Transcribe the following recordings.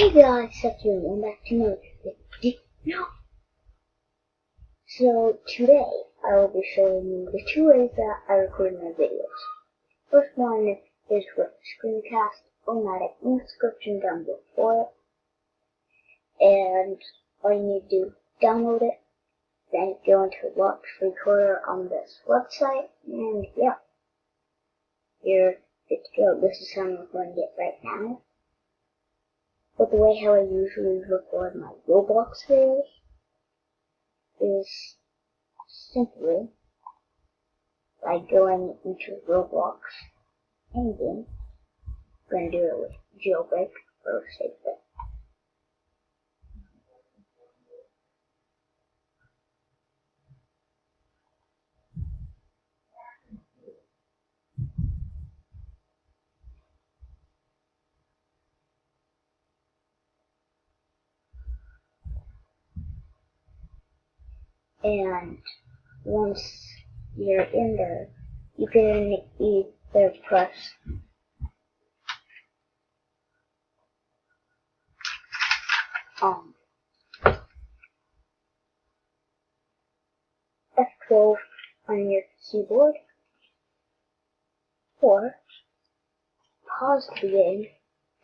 Hey guys, it's you, and back to another video. So today I will be showing you the two ways that I record my videos. First one is with Screencast-O-Matic in the description down below, and all you need to do is download it, then go into Watch Recorder on this website, and yeah, you're good to go. This is how I'm recording it right now. But the way how I usually record my Roblox videos is simply by going into Roblox and game. I'm going to do it with jailbreak for safe bet. And once you're in there, you can either press F12 on your keyboard, or pause the game,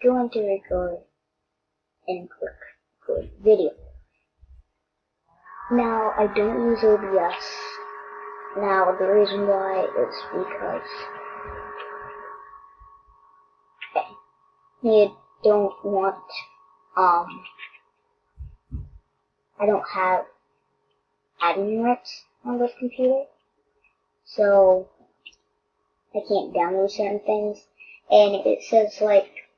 go into record, and click record video. Now, I don't use OBS. Now, the reason why is because you don't want, I don't have admin rights on this computer, so I can't download certain things, and it says like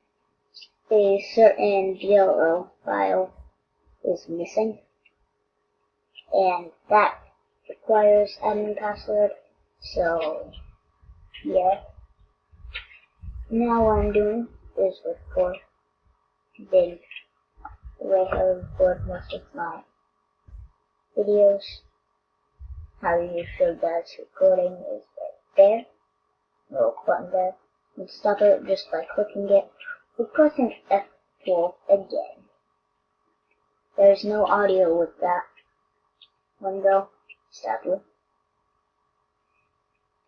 a certain DLL file is missing, and that requires admin password, so yeah. Now what I'm doing is record, then the way how I record most of my videos, how you show that's recording is right there, little button there. You can stop it just by clicking it or pressing F12 again. There's no audio with that window, sadly.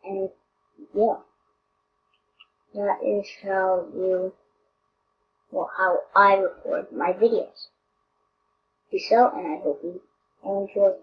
And yeah, that is how how I record my videos. Peace out, and I hope you enjoy.